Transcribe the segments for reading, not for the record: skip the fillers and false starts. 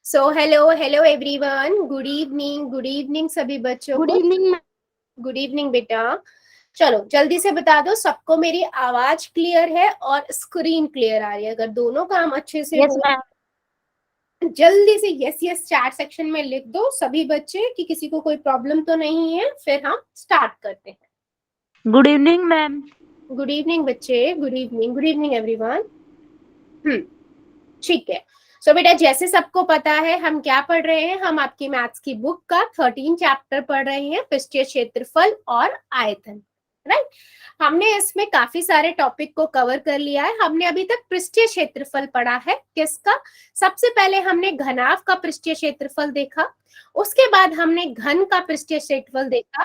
So hello everyone, good evening सभी बच्चों को। गुड इवनिंग बेटा। चलो जल्दी से बता दो, सबको मेरी आवाज क्लियर है और स्क्रीन क्लियर आ रही है? अगर दोनों काम अच्छे से हो जल्दी से यस यस चैट सेक्शन में लिख दो सभी बच्चे कि किसी को कोई प्रॉब्लम तो नहीं है। फिर हम स्टार्ट करते हैं। Good evening ma'am. Good evening बच्चे, गुड इवनिंग एवरीवन। ठीक है। सो बेटा जैसे सबको पता है हम क्या पढ़ रहे हैं, हम आपकी मैथ्स की बुक का 13 चैप्टर पढ़ रहे हैं, पृष्ठीय क्षेत्रफल और आयतन। राइट। हमने इसमें काफी सारे टॉपिक को कवर कर लिया है। हमने अभी तक पृष्ठीय क्षेत्रफल पढ़ा है। किसका? सबसे पहले हमने घनाभ का पृष्ठीय क्षेत्रफल देखा, उसके बाद हमने घन का पृष्ठीय क्षेत्रफल देखा,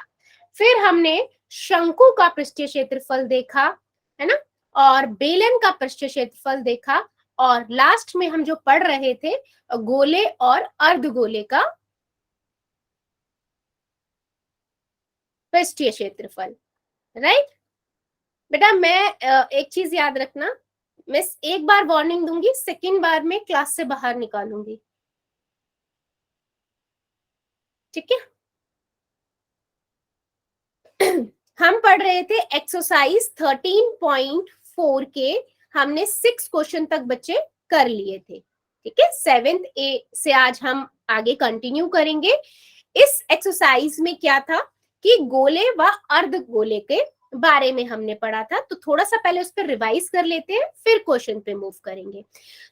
फिर हमने शंकु का पृष्ठीय क्षेत्रफल देखा, है ना, और बेलन का पृष्ठीय क्षेत्रफल देखा, और लास्ट में हम जो पढ़ रहे थे गोले और अर्धगोले का पृष्ठीय क्षेत्रफल। राइट बेटा, मैं एक चीज याद रखना, मैं एक बार वार्निंग दूंगी, सेकेंड बार में क्लास से बाहर निकालूंगी। ठीक है। हम पढ़ रहे थे एक्सरसाइज 13.4 के, हमने 6 क्वेश्चन तक बच्चे कर लिए थे। ठीक है, 7th ए से आज हम आगे कंटिन्यू करेंगे। इस एक्सरसाइज में क्या था कि गोले व अर्धगोले के बारे में हमने पढ़ा था, तो थोड़ा सा पहले उस पर रिवाइज कर लेते हैं, फिर क्वेश्चन पे मूव करेंगे।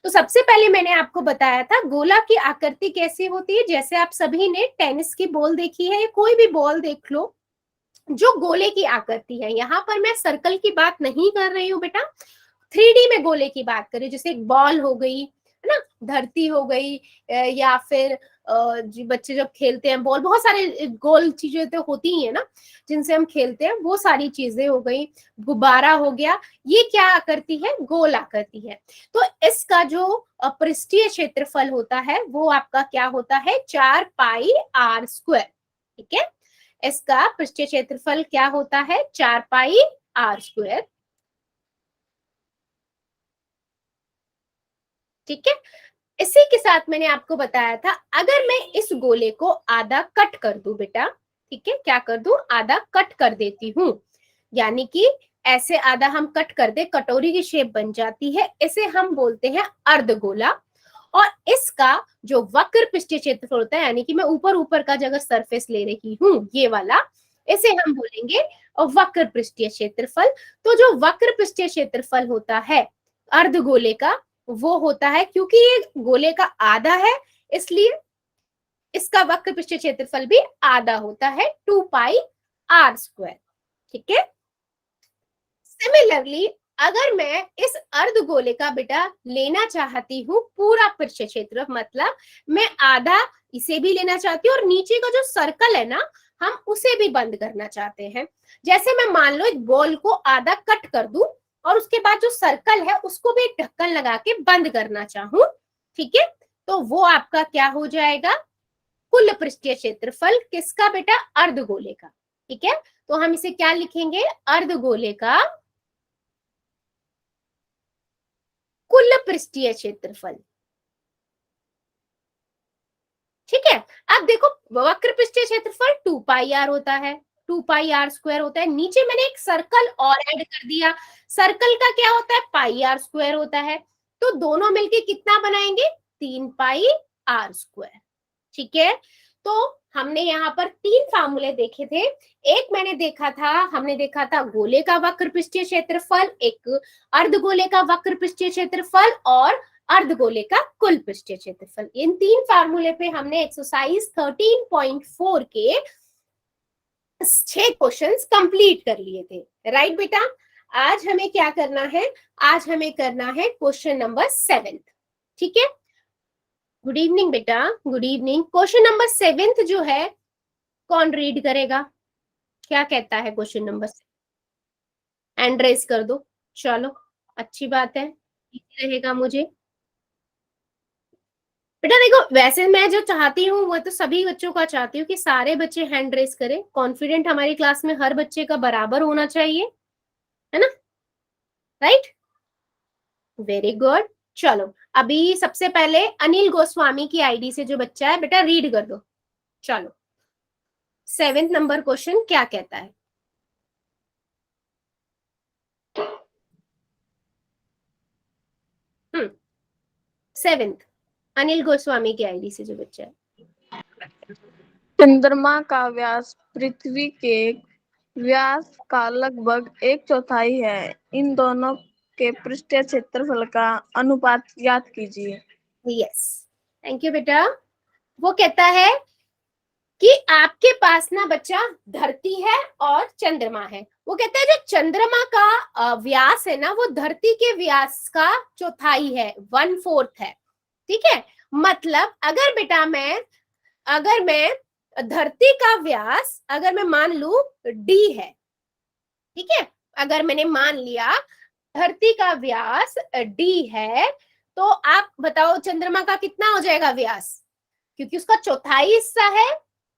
तो सबसे पहले मैंने आपको बताया था गोला की आकृति कैसी होती है। जैसे आप सभी ने टेनिस की बॉल देखी है या कोई भी बॉल देख लो जो गोले की आकृति है, यहाँ पर मैं सर्कल की बात नहीं कर रही हूँ बेटा, 3D में गोले की बात करें, जैसे एक बॉल हो गई, है ना, धरती हो गई, या फिर बच्चे जब खेलते हैं बॉल, बहुत सारे गोल चीजें तो होती ही है ना जिनसे हम खेलते हैं, वो सारी चीजें हो गई, गुब्बारा हो गया, ये क्या आकृति है? गोल आकृति है। तो इसका जो पृष्ठीय क्षेत्रफल होता है वो आपका क्या होता है? 4πr²। ठीक है, इसका पृष्ठीय क्षेत्रफल क्या होता है? 4πr²। ठीक है, इसी के साथ मैंने आपको बताया था अगर मैं इस गोले को आधा कट कर दूं बेटा, ठीक है, क्या कर दूं? आधा कट कर देती हूं, यानी कि ऐसे आधा हम कट कर दे, कटोरी की शेप बन जाती है, इसे हम बोलते हैं अर्धगोला। और इसका जो वक्र पृष्ठीय क्षेत्रफल होता है, यानी कि मैं ऊपर ऊपर का जगह सरफेस ले रही हूँ ये वाला, इसे हम बोलेंगे वक्र पृष्ठीय क्षेत्रफल। तो जो वक्र पृष्ठीय क्षेत्रफल होता है अर्धगोले का, वो होता है, क्योंकि ये गोले का आधा है इसलिए इसका वक्र पृष्ठीय क्षेत्रफल भी आधा होता है, 2πr²। ठीक है। सिमिलरली अगर मैं इस अर्धगोले का बेटा लेना चाहती हूँ पूरा पृष्ठीय क्षेत्र, मतलब मैं आधा इसे भी लेना चाहती हूँ और नीचे का जो सर्कल है ना हम उसे भी बंद करना चाहते हैं। जैसे मैं मान लो एक बॉल को आधा कट कर दूं और उसके बाद जो सर्कल है उसको भी एक ढक्कन लगा के बंद करना चाहूं, ठीक है, तो वो आपका क्या हो जाएगा? कुल पृष्ठीय क्षेत्रफल किसका बेटा? अर्धगोले का। ठीक है, तो हम इसे क्या लिखेंगे? अर्धगोले का कुल पृष्ठीय क्षेत्रफल। ठीक है, अब देखो वक्र पृष्ठीय क्षेत्रफल 2πr होता है, 2πr² होता है, नीचे मैंने एक सर्कल और ऐड कर दिया, सर्कल का क्या होता है? πr² होता है, तो दोनों मिलके कितना बनाएंगे? 3πr²। ठीक है, तो हमने यहाँ पर 3 फार्मूले देखे थे। एक हमने देखा था गोले का वक्र पृष्ठीय क्षेत्रफल, एक अर्धगोले का वक्र पृष्ठीय क्षेत्रफल और अर्धगोले का कुल पृष्ठीय क्षेत्रफल। इन 3 फार्मूले पे हमने एक्सरसाइज 13.4 के 6 क्वेश्चंस कंप्लीट कर लिए थे। राइट बेटा, आज हमें क्या करना है? आज हमें करना है क्वेश्चन नंबर 7। ठीक है, गुड इवनिंग बेटा, गुड इवनिंग। क्वेश्चन नंबर 7 जो है कौन रीड करेगा? क्या कहता है क्वेश्चन नंबर? हैंड रेज कर दो। चलो अच्छी बात है, इजी रहेगा मुझे। बेटा देखो, वैसे मैं जो चाहती हूँ वो तो सभी बच्चों का चाहती हूँ कि सारे बच्चे हैंड रेज करें। कॉन्फिडेंट हमारी क्लास में हर बच्चे का बराबर होना चाहिए, है ना? Right, very good. चलो अभी सबसे पहले अनिल गोस्वामी की आईडी से जो बच्चा है बेटा रीड कर दो। चलो 7th नंबर क्वेश्चन क्या कहता है? हम्म 7th अनिल गोस्वामी की आईडी से जो बच्चा है। चंद्रमा का व्यास पृथ्वी के व्यास का लगभग 1/4 है। इन दोनों के पृष्ठीय क्षेत्रफल का अनुपात ज्ञात कीजिए। यस, थैंक यू बेटा। वो कहता है कि आपके पास ना बच्चा धरती है और चंद्रमा है। वो कहता है जो चंद्रमा का व्यास है ना वो धरती के व्यास का चौथाई है, 1/4 है। ठीक है, मतलब अगर मैं धरती का व्यास अगर मैं मान लू d है, ठीक है, अगर मैंने मान लिया धरती का व्यास d है, तो आप बताओ चंद्रमा का कितना हो जाएगा व्यास? क्योंकि उसका चौथाई हिस्सा है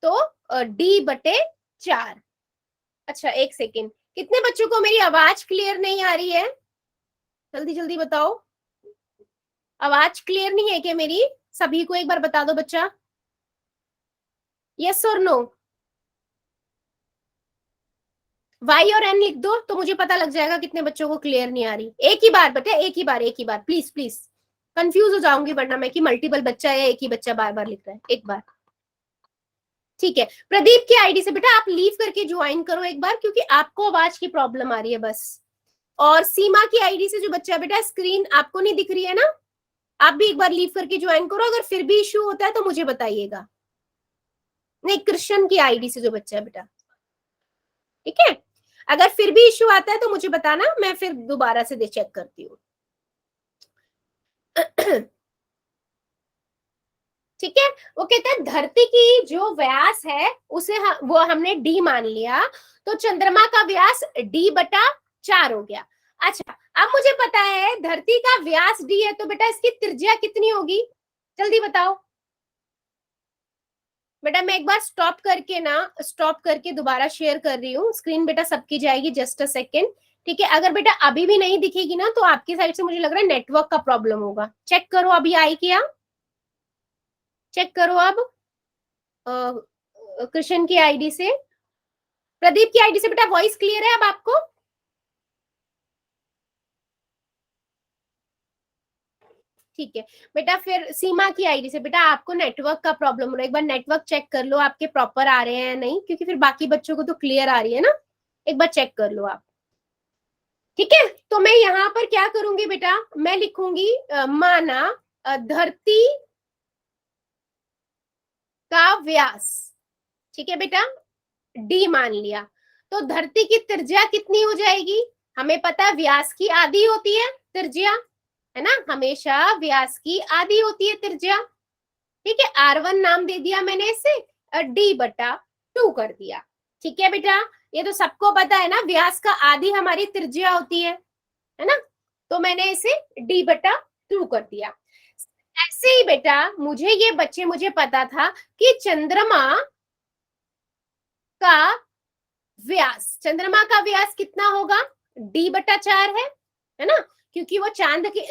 तो d/4। अच्छा एक सेकेंड, कितने बच्चों को मेरी आवाज क्लियर नहीं आ रही है? जल्दी जल्दी बताओ, आवाज क्लियर नहीं है क्या मेरी? सभी को एक बार बता दो बच्चा, यस और नो। वाई और एन लिख दो तो मुझे पता लग जाएगा कितने बच्चों को क्लियर नहीं आ रही। एक ही बार बेटा, एक ही बार प्लीज प्लीज, कंफ्यूज हो जाऊंगी वरना मैं कि मल्टीपल बच्चा है या एक ही बच्चा बार बार लिख रहा है। एक बार, ठीक है। प्रदीप की आईडी से बेटा आप लीव करके ज्वाइन करो एक बार, क्योंकि आपको आवाज की प्रॉब्लम आ रही है बस। और सीमा की आईडी से जो बच्चा है बेटा, स्क्रीन आपको नहीं दिख रही है ना, आप भी एक बार लीव करके ज्वाइन करो। अगर फिर भी इश्यू होता है तो मुझे बताइएगा। नहीं, कृष्ण की आईडी से जो बच्चा है बेटा, ठीक है, अगर फिर भी इश्यू आता है तो मुझे बताना, मैं फिर दोबारा से चेक करती हूँ। ठीक है, वो कहता है धरती की जो व्यास है उसे वो हमने d मान लिया, तो चंद्रमा का व्यास d/4 हो गया। अच्छा, अब मुझे पता है धरती का व्यास d है, तो बेटा इसकी त्रिज्या कितनी होगी? जल्दी बताओ बेटा। मैं एक बार स्टॉप करके दोबारा शेयर कर रही हूँ स्क्रीन बेटा, सबकी जाएगी, जस्ट अ सेकेंड। ठीक है, अगर बेटा अभी भी नहीं दिखेगी ना तो आपकी साइड से मुझे लग रहा है नेटवर्क का प्रॉब्लम होगा। चेक करो अभी आई क्या, चेक करो अब कृष्ण की आईडी से, प्रदीप की आईडी से बेटा वॉइस क्लियर है अब आपको? ठीक है बेटा, फिर सीमा की आईडी से बेटा आपको नेटवर्क का प्रॉब्लम हो रहा है, एक बार नेटवर्क चेक कर लो आपके प्रॉपर आ रहे हैं या नहीं, क्योंकि फिर बाकी बच्चों को तो क्लियर आ रही है ना, एक बार चेक कर लो आप। ठीक है, तो मैं यहाँ पर क्या करूंगी बेटा, मैं लिखूंगी माना धरती का व्यास, ठीक है बेटा, d मान लिया, तो धरती की त्रिज्या कितनी हो जाएगी? हमें पता है व्यास की आधी होती है त्रिज्या, है ना, हमेशा व्यास की आधी होती है त्रिज्या। ठीक है, r1 नाम दे दिया मैंने इसे, d/2 कर दिया। ठीक है बेटा, ये तो सबको पता है ना, व्यास का आधी हमारी त्रिज्या होती है ना, तो मैंने इसे d/2 कर दिया। ऐसे ही बेटा मुझे पता था कि चंद्रमा का व्यास कितना होगा? d/4 है ना, क्योंकि वो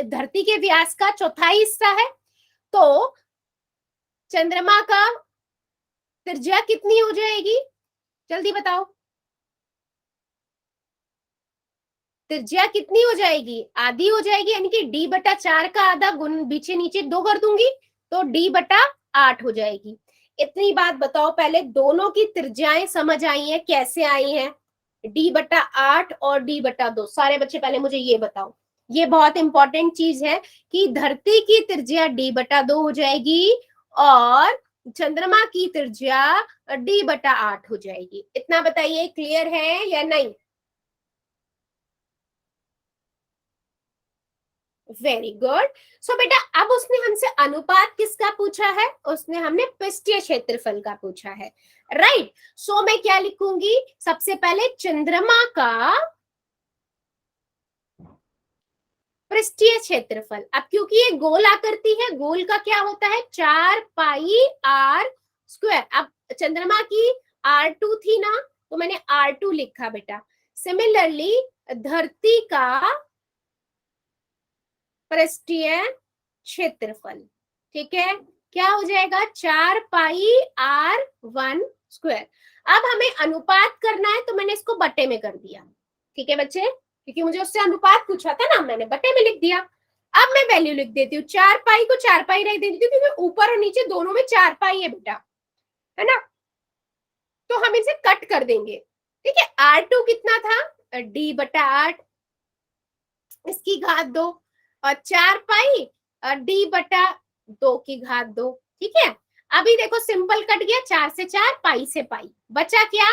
धरती के व्यास का चौथाई हिस्सा है। तो चंद्रमा का त्रिज्या कितनी हो जाएगी? जल्दी बताओ, त्रिज्या कितनी हो जाएगी? आधी हो जाएगी, यानी कि d/4 का आधा गुण बीचे नीचे 2 कर दूंगी तो d/8 हो जाएगी। इतनी बात बताओ, पहले दोनों की त्रिज्याएं समझ आई हैं, कैसे आई हैं? d/8 और d/2। सारे बच्चे पहले मुझे ये बताओ, ये बहुत इंपॉर्टेंट चीज है कि धरती की त्रिज्या d/2 हो जाएगी और चंद्रमा की त्रिज्या d/8 हो जाएगी। इतना बताइए, क्लियर है या नहीं? Very good. सो बेटा अब उसने हमसे अनुपात किसका पूछा है? उसने हमने पृष्ठीय क्षेत्रफल का पूछा है, राइट। सो मैं क्या लिखूंगी, सबसे पहले चंद्रमा का पृष्ठीय क्षेत्रफल। अब क्योंकि ये गोल आकृति है, गोल का क्या होता है, 4πr²। अब चंद्रमा की r2 थी ना, तो मैंने r2 लिखा बेटा। सिमिलरली धरती का पृष्ठीय क्षेत्रफल। ठीक है, क्या हो जाएगा 4 पाई r1 स्क्वायर। अब हमें अनुपात करना है तो मैंने इसको बटे में कर दिया। ठीक है बच्चे, क्योंकि मुझे उससे अनुपात पूछा था ना, मैंने बटे में लिख दिया। अब मैं वैल्यू लिख देती हूँ, 4 पाई को 4 पाई रख देती हूँ, क्योंकि ऊपर और नीचे दोनों में 4 पाई है बेटा, है ना। तो हम इसे कट कर देंगे। ठीक है, r2 कितना था, d बटा 8, इसकी घात 2, और 4 पाई d बटा 2 की घात 2। ठीक है, अभी देखो सिंपल कट गया, 4 से 4, पाई से पाई, बचा क्या,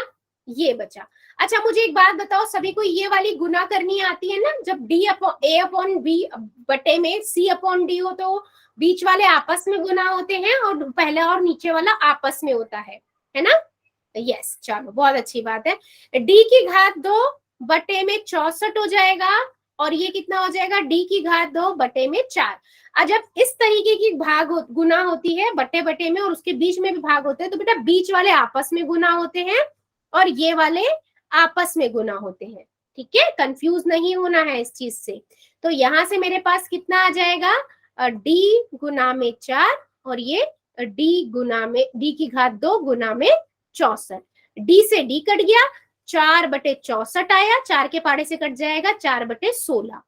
ये बचा। अच्छा मुझे एक बात बताओ, सभी को ये वाली गुना करनी आती है ना, जब d upon a upon b बटे में c अपॉन d हो तो बीच वाले आपस में गुना होते हैं और पहला और नीचे वाला आपस में होता है ना। यस, चलो बहुत अच्छी बात है। d की घात 2 बटे में 64 हो जाएगा, और ये कितना हो जाएगा, d की घात 2 बटे में 4। और जब इस तरीके की गुना होती है बटे बटे में और उसके बीच में भी भाग होते हैं, तो बेटा बीच वाले आपस में गुना होते हैं और ये वाले आपस में गुना होते हैं। ठीक है, कंफ्यूज नहीं होना है इस चीज से। तो यहां से मेरे पास कितना आ जाएगा, d गुना में 4, और ये d गुना में d की घात 2 गुना में 64। d से d कट गया, 4 बटे 64 आया, 4 के पाड़े से कट जाएगा 4 बटे 16।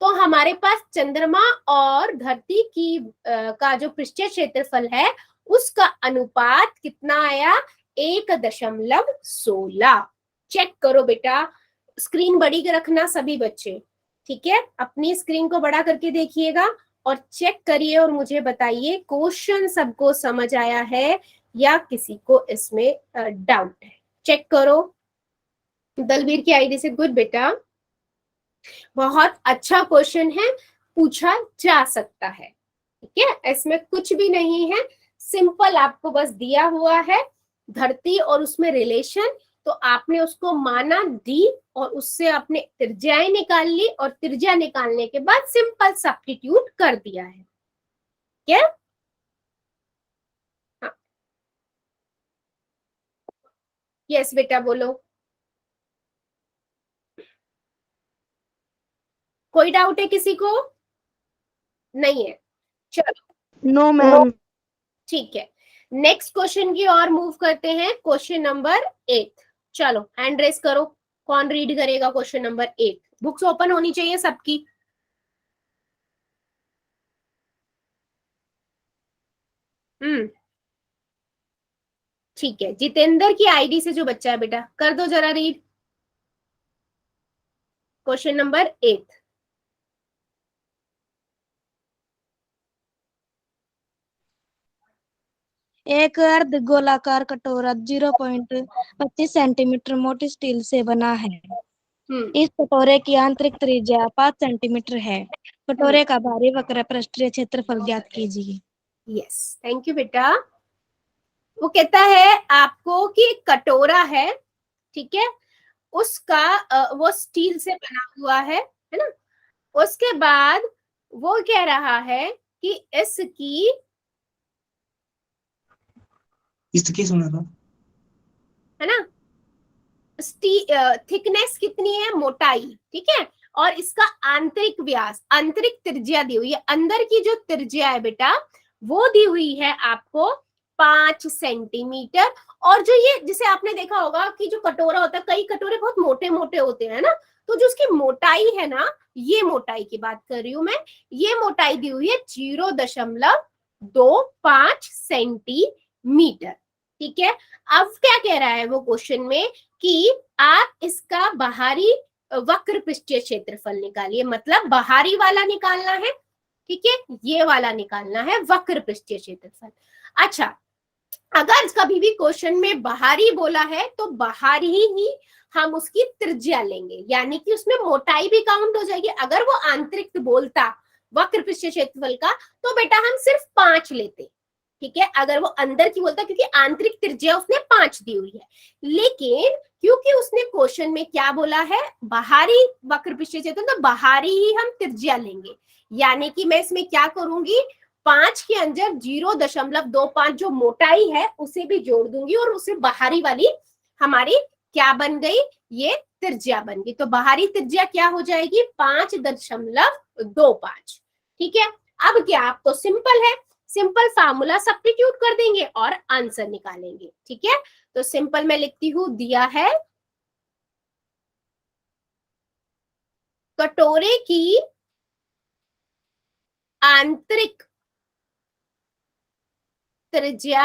तो हमारे पास चंद्रमा और धरती की का जो पृष्ठीय क्षेत्रफल है उसका अनुपात कितना आया, 1.16। चेक करो बेटा, स्क्रीन बड़ी रखना सभी बच्चे। ठीक है, अपनी स्क्रीन को बड़ा करके देखिएगा और चेक करिए और मुझे बताइए क्वेश्चन सबको समझ आया है या किसी को इसमें डाउट है। चेक करो। दलवीर की आईडी से गुड बेटा, बहुत अच्छा क्वेश्चन है, पूछा जा सकता है। ठीक है, इसमें कुछ भी नहीं है, सिंपल आपको बस दिया हुआ है धरती और उसमें रिलेशन, तो आपने उसको माना दी और उससे आपने त्रिज्याएं निकाल ली और त्रिज्या निकालने के बाद सिंपल सब्स्टिट्यूट कर दिया है। क्या हाँ, यस बेटा बोलो, कोई डाउट है किसी को, नहीं है, चलो नो मैम। ठीक है, नेक्स्ट क्वेश्चन की ओर मूव करते हैं। क्वेश्चन नंबर 8, चलो हैंड रेस करो, कौन रीड करेगा क्वेश्चन नंबर 8। बुक्स ओपन होनी चाहिए सबकी। ठीक है, जितेंद्र की आईडी से जो बच्चा है बेटा कर दो जरा रीड क्वेश्चन नंबर 8। एक अर्ध गोलाकार कटोरा 0.25 सेंटीमीटर मोटी स्टील से बना है। इस कटोरे की आंतरिक त्रिज्या 5 सेंटीमीटर है। कटोरे का बाहरी वक्र पृष्ठीय क्षेत्रफल ज्ञात कीजिए। यस, थैंक यू बेटा। वो कहता है आपको कि एक कटोरा है, ठीक है, उसका वो स्टील से बना हुआ है ना। उसके बाद वो कह रहा है कि इसकी सुना था, है ना, थिकनेस कितनी है, मोटाई, ठीक है, और इसका आंतरिक व्यास, आंतरिक त्रिज्या दी हुई है, अंदर की जो त्रिज्या है बेटा वो दी हुई है आपको 5 सेंटीमीटर। और जो ये जिसे आपने देखा होगा कि जो कटोरा होता है, कई कटोरे बहुत मोटे मोटे होते हैं ना, तो जो उसकी मोटाई है ना, ये मोटाई की बात कर रही हूं मैं, ये मोटाई दी हुई है 0.25 सेंटीमीटर। ठीक है, अब क्या कह रहा है वो क्वेश्चन में कि आप इसका बाहरी वक्र पृष्ठीय क्षेत्रफल निकालिए, मतलब बाहरी वाला निकालना है। ठीक है, ये वाला निकालना है वक्र पृष्ठीय क्षेत्रफल। अच्छा, अगर कभी भी क्वेश्चन में बाहरी बोला है तो बाहरी ही हम उसकी त्रिज्या लेंगे, यानी कि उसमें मोटाई भी काउंट हो जाएगी। अगर वो आंतरिक बोलता वक्र पृष्ठीय क्षेत्रफल का तो बेटा हम सिर्फ 5 लेते। ठीक है, अगर वो अंदर की बोलता, क्योंकि आंतरिक त्रिज्या उसने 5 दी हुई है, लेकिन क्योंकि उसने क्वेश्चन में क्या बोला है, बाहरी वक्र पृष्ठीय क्षेत्रफल, तो बाहरी ही हम त्रिज्या लेंगे। यानी कि मैं इसमें क्या करूंगी, 5 के अंदर 0.25 जो मोटाई है उसे भी जोड़ दूंगी और उसे बाहरी वाली हमारी क्या बन गई, ये त्रिज्या बन गई। तो बाहरी त्रिज्या क्या हो जाएगी, 5.25। ठीक है, अब क्या, आप तो सिंपल है, सिंपल फार्मूला सब्स्टिट्यूट कर देंगे और आंसर निकालेंगे। ठीक है, तो सिंपल मैं लिखती हूं, दिया है कटोरे की आंतरिक त्रिज्या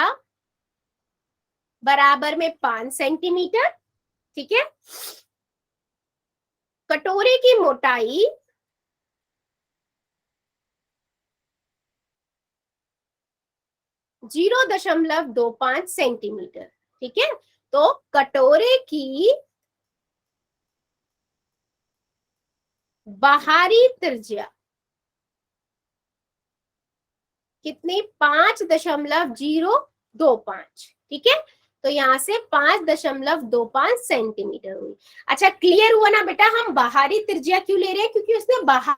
बराबर में 5 सेंटीमीटर। ठीक है, कटोरे की मोटाई 0.25 सेंटीमीटर। ठीक है, तो कटोरे की बाहरी त्रिज्या कितनी, 5.025। ठीक है, तो यहाँ से 5.25 सेंटीमीटर हुई। अच्छा, क्लियर हुआ ना बेटा, हम बाहरी त्रिज्या क्यों ले रहे हैं, क्योंकि उसने बाहर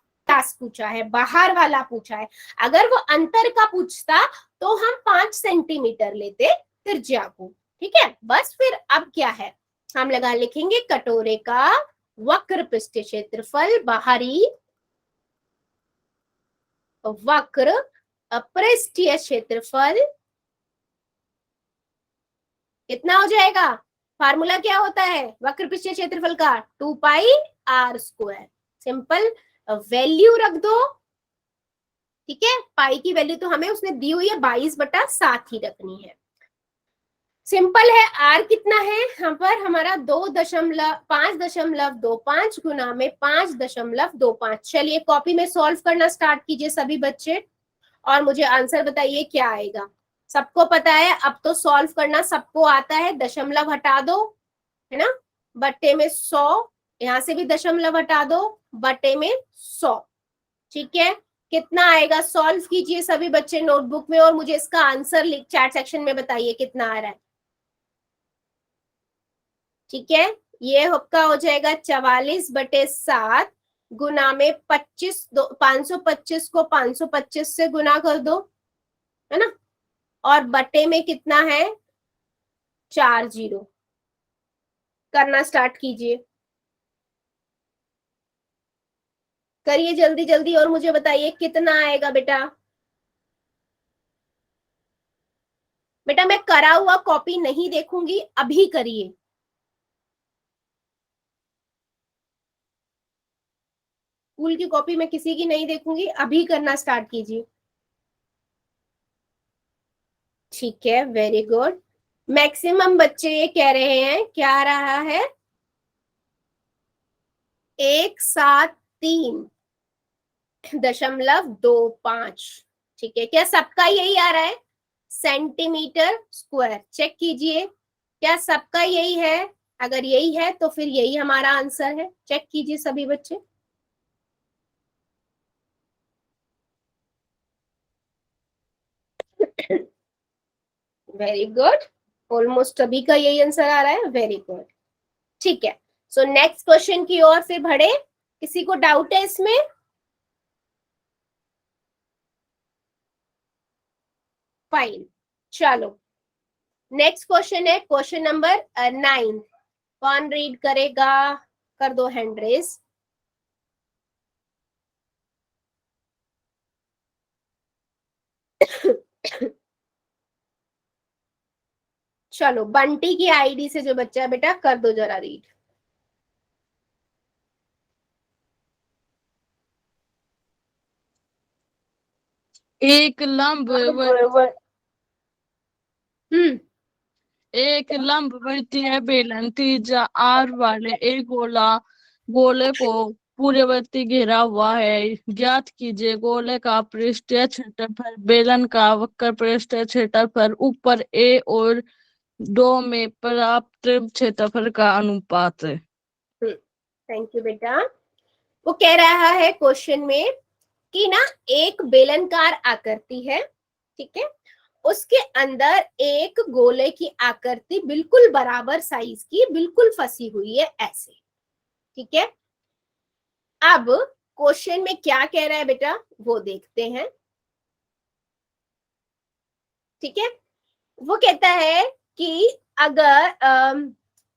पूछा है, बाहर वाला पूछा है। अगर वो अंतर का पूछता तो हम 5 सेंटीमीटर लेते त्रिज्या को। ठीक है, बस फिर अब क्या है, हम लगा लिखेंगे कटोरे का वक्र पृष्ठीय क्षेत्रफल, बाहरी वक्र पृष्ठीय क्षेत्रफल कितना हो जाएगा। फार्मूला क्या होता है वक्र पृष्ठीय क्षेत्रफल का, 2πr²। सिंपल वैल्यू रख दो। ठीक है, पाई की वैल्यू तो हमें उसने दी हुई है 22/7 ही रखनी है। सिंपल है, आर कितना है यहाँ पर हमारा 5.25 गुना में 5.25। चलिए कॉपी में सॉल्व करना स्टार्ट कीजिए सभी बच्चे, और मुझे आंसर बताइए क्या आएगा। सबको पता है, अब तो सॉल्व करना सबको आता है। दशमलव हटा दो, है ना, बट्टे में 100, यहाँ से भी दशमलव हटा दो, बट्टे में 100। ठीक है, कितना आएगा, सॉल्व कीजिए सभी बच्चे नोटबुक में, और मुझे इसका आंसर चैट सेक्शन में बताइए कितना आ रहा है। ठीक है, ये आपका हो जाएगा 44/7 गुना में 25, 525 को 525 से गुना कर दो, है ना, और बटे में कितना है 40। करना स्टार्ट कीजिए, करिए जल्दी जल्दी और मुझे बताइए कितना आएगा बेटा। बेटा मैं करा हुआ कॉपी नहीं देखूंगी, अभी करिए। स्कूल की कॉपी में किसी की नहीं देखूंगी, अभी करना स्टार्ट कीजिए। ठीक है, वेरी गुड। मैक्सिमम बच्चे ये कह रहे हैं, क्या आ रहा है 173.25। ठीक है, क्या सबका यही आ रहा है सेंटीमीटर स्क्वायर, चेक कीजिए क्या सबका यही है। अगर यही है तो फिर यही हमारा आंसर है, चेक कीजिए सभी बच्चे। वेरी गुड, ऑलमोस्ट सभी का यही आंसर आ रहा है, वेरी गुड। ठीक है, सो नेक्स्ट क्वेश्चन की ओर फिर बढ़े। किसी को डाउट है इसमें? फाइन, चलो नेक्स्ट क्वेश्चन है क्वेश्चन नंबर 9। कौन रीड करेगा, कर दो हैंड रेज। चलो बंटी की आईडी से जो बच्चा है बेटा कर दो जरा रीड। एक लंब एक लंबवर्तीय बेलन त्रिज्या आर वाले एक गोले को पूर्ववर्ती घेरा हुआ है। ज्ञात कीजिए गोले का पृष्ठीय क्षेत्रफल, बेलन का वक्र पृष्ठीय क्षेत्रफल, ऊपर ए और 2 में प्राप्त क्षेत्रफल का अनुपात। थैंक यू बेटा। वो कह रहा है क्वेश्चन में कि ना एक बेलनकार आकृति है, ठीक है, उसके अंदर एक गोले की आकृति बिल्कुल बराबर साइज की बिल्कुल फंसी हुई है ऐसे। ठीक है, अब क्वेश्चन में क्या कह रहा है बेटा वो देखते हैं। ठीक है, वो कहता है कि अगर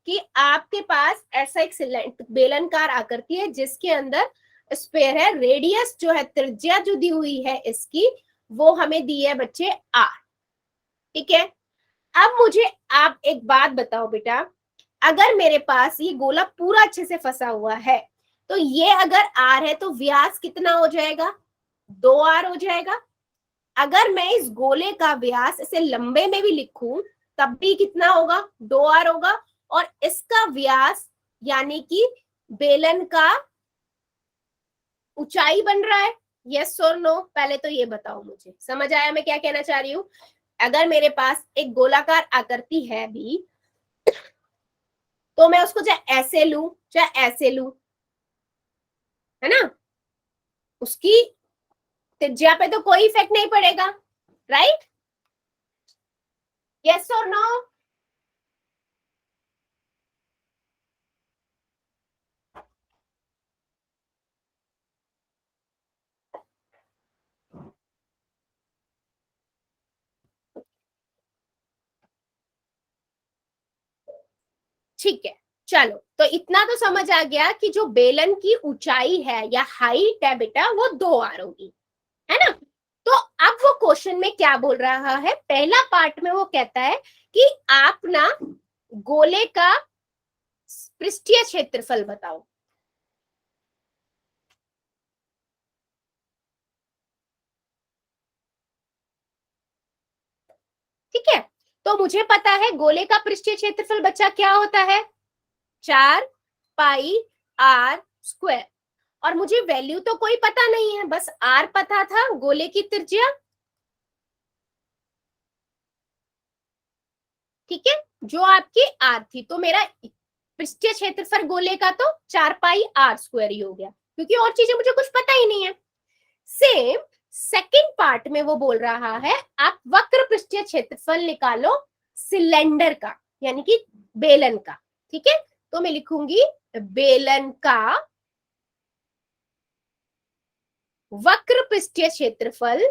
कि आपके पास ऐसा एक बेलनकार आकृति है जिसके अंदर स्फीयर है, रेडियस जो है, त्रिज्या जो दी हुई है इसकी, वो हमें दी है बच्चे आर। ठीक है, अब मुझे आप एक बात बताओ बेटा, अगर मेरे पास ये गोला पूरा अच्छे से फंसा हुआ है, तो ये अगर आर है तो व्यास कितना हो जाएगा, 2r हो जाएगा। अगर मैं इस गोले का व्यास इसे लंबे में भी लिखूं तब भी कितना होगा, 2r होगा। और इसका व्यास यानी कि बेलन का ऊंचाई बन रहा है, यस और नो? पहले तो ये बताओ मुझे, समझ आया मैं क्या कहना चाह रही हूँ? अगर मेरे पास एक गोलाकार आकृति है भी, तो मैं उसको चाहे ऐसे लूं चाहे ऐसे लूं, है ना, उसकी त्रिज्या पे तो कोई इफेक्ट नहीं पड़ेगा, राइट? यस और नो? ठीक है, चलो, तो इतना तो समझ आ गया कि जो बेलन की ऊंचाई है या हाइट है बेटा, वो 2r होगी, है ना? तो अब वो क्वेश्चन में क्या बोल रहा है, पहला पार्ट में वो कहता है कि आप ना गोले का पृष्ठीय क्षेत्रफल बताओ। ठीक है, तो मुझे पता है गोले का पृष्ठीय क्षेत्रफल बच्चा क्या होता है, 4πr²। और मुझे वैल्यू तो कोई पता नहीं है, बस r पता था, गोले की त्रिज्या। ठीक है, जो आपकी r थी, तो मेरा पृष्ठीय क्षेत्रफल गोले का तो 4πr² ही हो गया, क्योंकि और चीजें मुझे कुछ पता ही नहीं है। सेम सेकंड पार्ट में वो बोल रहा है आप वक्र पृष्ठीय क्षेत्रफल निकालो सिलेंडर का, यानी कि बेलन का। ठीक है, तो मैं लिखूंगी बेलन का वक्र पृष्ठीय क्षेत्रफल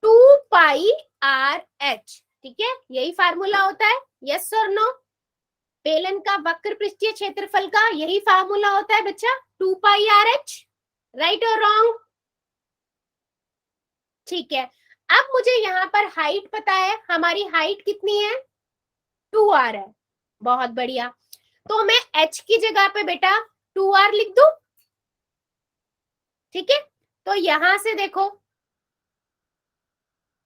टू पाई आर एच। ठीक है, यही फार्मूला होता है, यस और नो? बेलन का वक्र पृष्ठीय क्षेत्रफल का यही फार्मूला होता है बच्चा, 2πr(h), राइट और रॉन्ग? ठीक है, अब मुझे यहाँ पर हाइट पता है, हमारी हाइट कितनी है, 2r है, बहुत बढ़िया। तो मैं h की जगह पे बेटा 2r लिख दूं। ठीक है, तो यहां से देखो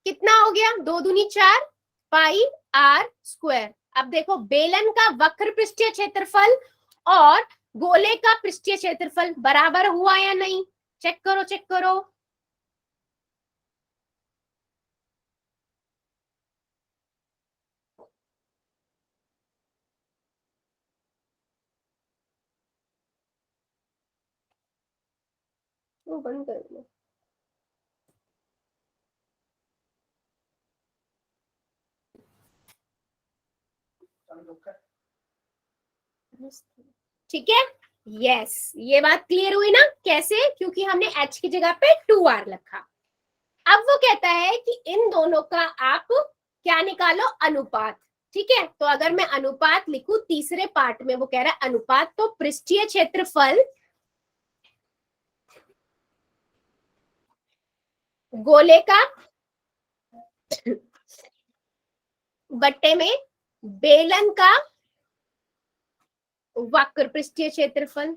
कितना हो गया, 2 दूनी 4 πr²। अब देखो बेलन का वक्र पृष्ठीय क्षेत्रफल और गोले का पृष्ठीय क्षेत्रफल बराबर हुआ या नहीं, चेक करो चेक करो। वो बंद कर दो। ठीक है, यस, ये बात क्लियर हुई ना, कैसे? क्योंकि हमने h की जगह पे 2r रखा। अब वो कहता है कि इन दोनों का आप क्या निकालो, अनुपात। ठीक है, तो अगर मैं अनुपात लिखूं, तीसरे पार्ट में वो कह रहा है अनुपात, तो पृष्ठीय क्षेत्रफल गोले का बट्टे में बेलन का वक्र पृष्ठीय क्षेत्रफल।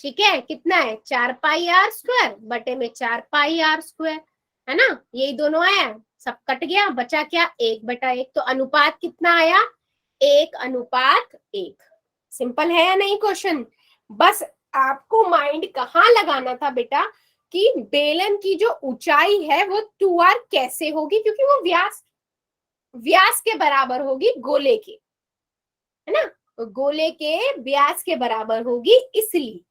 ठीक है, कितना है, 4πr² बटे में 4πr², है ना? यही दोनों आया, सब कट गया, बचा क्या, 1/1। तो अनुपात कितना आया, 1:1। सिंपल है या नहीं क्वेश्चन? बस आपको माइंड कहाँ लगाना था बेटा, कि बेलन की जो ऊंचाई है वो 2r कैसे होगी, क्योंकि वो व्यास के बराबर होगी गोले के, है ना? तो गोले के व्यास के बराबर होगी, इसलिए।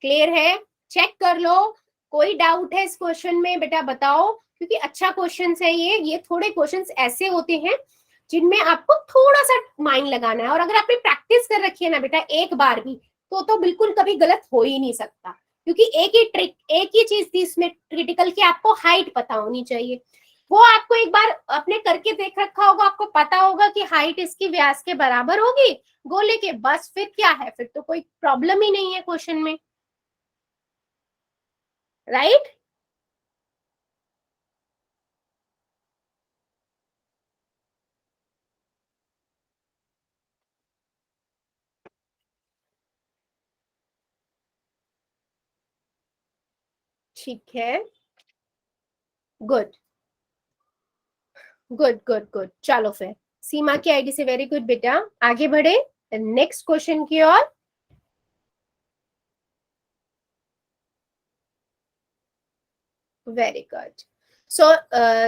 क्लियर है? चेक कर लो, कोई डाउट है इस क्वेश्चन में बेटा बताओ, क्योंकि अच्छा क्वेश्चन है ये थोड़े क्वेश्चंस ऐसे होते हैं जिनमें आपको थोड़ा सा माइंड लगाना है। और अगर आपने प्रैक्टिस कर रखी है ना बेटा एक बार भी, तो बिल्कुल कभी गलत हो ही नहीं सकता, क्योंकि एक ही ट्रिक, एक ही चीज थी इसमें क्रिटिकल की, आपको हाइट पता होनी चाहिए। वो आपको एक बार अपने करके देख रखा होगा, आपको पता होगा कि हाइट इसकी व्यास के बराबर होगी गोले के, बस फिर क्या है, फिर तो कोई प्रॉब्लम ही नहीं है क्वेश्चन में, राइट? ठीक है, गुड गुड गुड गुड। चलो फिर सीमा की आईडी से वेरी गुड बेटा, आगे बढ़े नेक्स्ट क्वेश्चन की ओर। Very good. So